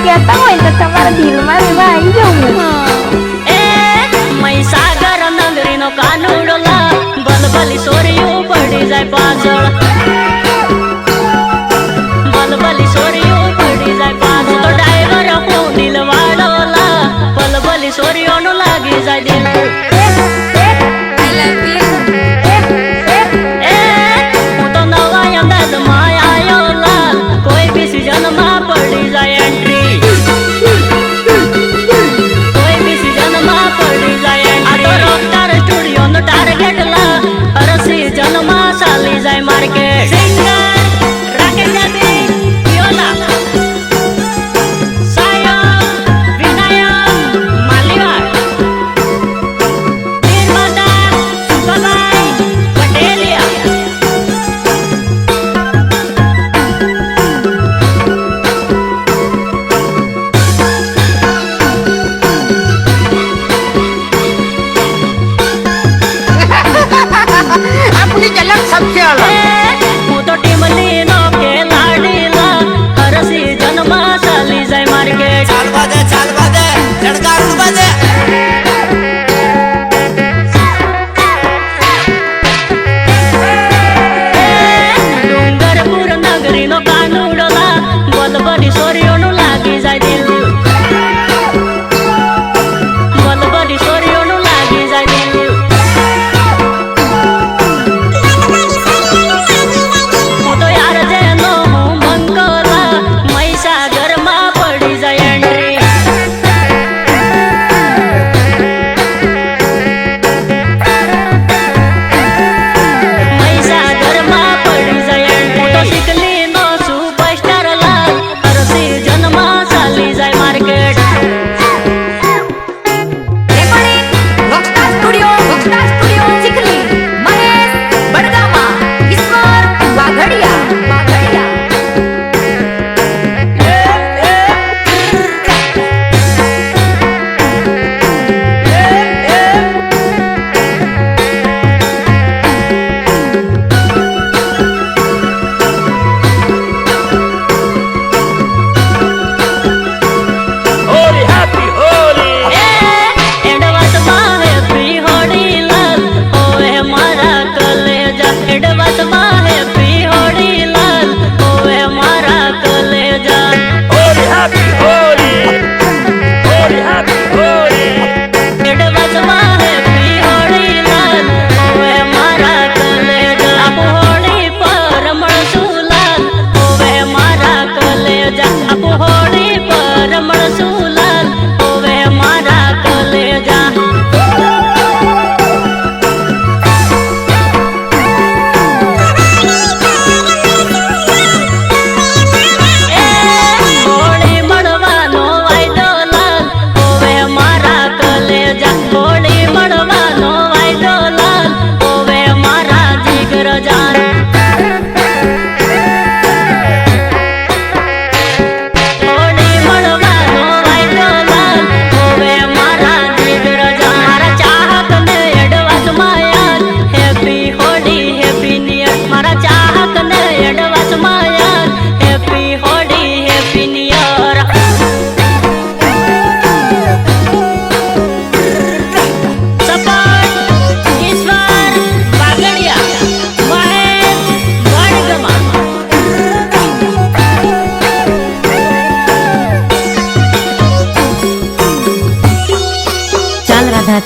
કહેતા હોય તો તમારા દિલમાં એવા આવી જવું. એ મહીસાગર નગરીનો કાનુડો લા બલબલી સોરીઓ પડી જાય પાછળ, બલબલી સોરીઓ પડી જાય પાછળ. તો ડ્રાઈવર હું દિલવાળો લા બલબલી સોરીઓનું લાગી જાય દિલ.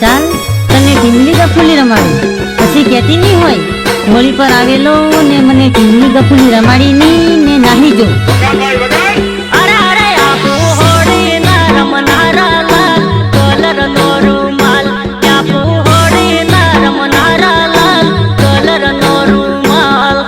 ચાલ તને ઢીમલી ગફુલી રમાડું. પછી કહેતી નહીં હોય હોળી પર આવેલો ને મને ઢીમલી ગફુલી રમાડીની ને નાહી જો. અરે અરે આપુ હોળી ના રમનારા લાલ કલર નો રૂમાલ, આપુ હોળી ના રમનારા લાલ કલર નો રૂમાલ.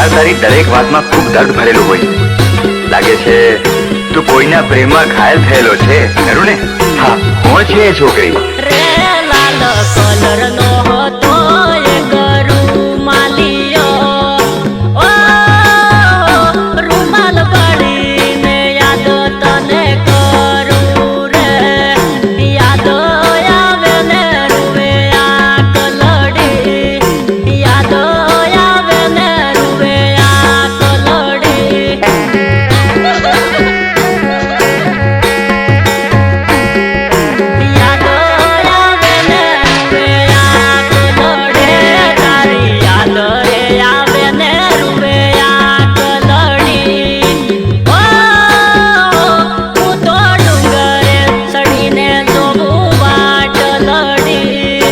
યાર તારી દરેક વાતમાં ખૂબ દર્દ ભરેલું હોય. લાગે છે તું કોઈના પ્રેમમાં ઘાયલ થયેલો છે, ખરું ને? હા, કોણ છે એ છોકરી? રે લાલ કલર નો હતો એ રૂમાલિયો, ઓ રૂમાલ પડીને યાદ તને કરું રે, યાદ આવે ને રૂવે આ કલડી, યાદ આવે ને રૂવે આ કલડી. યાદ આવે ને રૂવે આ કલડે, તારી યાદ રે આવે ને રૂવે આ કલડી. ઓ હું તો ડુંગરે ચડીને જોવું વાટ લડી,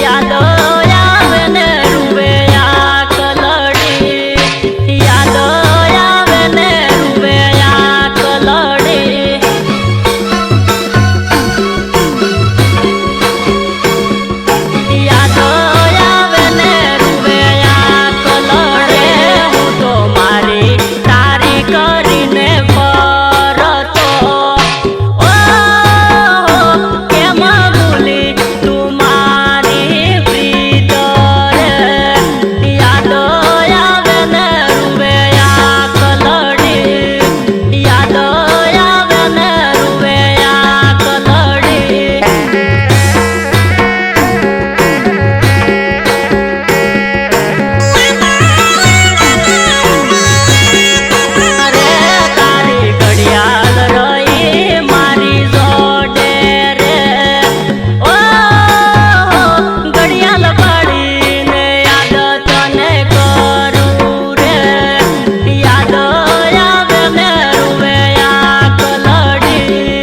યાદ આવે ને રૂવે આ કલડી, યાદ આવે ને રૂવે આ કલડી. યાદ આવે ને રૂવે આ કલડે, હું તો મારી તારી કરીને ફરતો, ઓ કેમ ભૂલી તું મારી પ્રીત રે, યાદ આવે ને રૂવે આ કલડી, યાદ આવે ને રૂવે આ કલડી. અરે તારી ઘડિયાળ રહી મારી જોડે રે, ઓ ઘડિયાળ પડીને યાદ તને કરું રે, યાદ આવે ને રૂવે આ કલડી,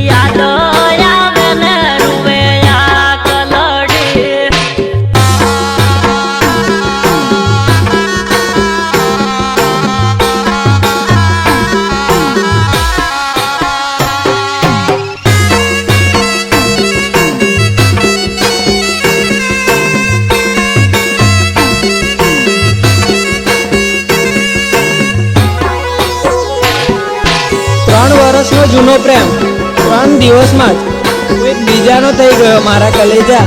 યાદ આવે ને રૂવે આ કલડી. ત્રણ વર્ષનો જૂનો પ્રેમ 3 દિવસમાં જ એક બીજાનો થઈ ગયો મારા કલેજા.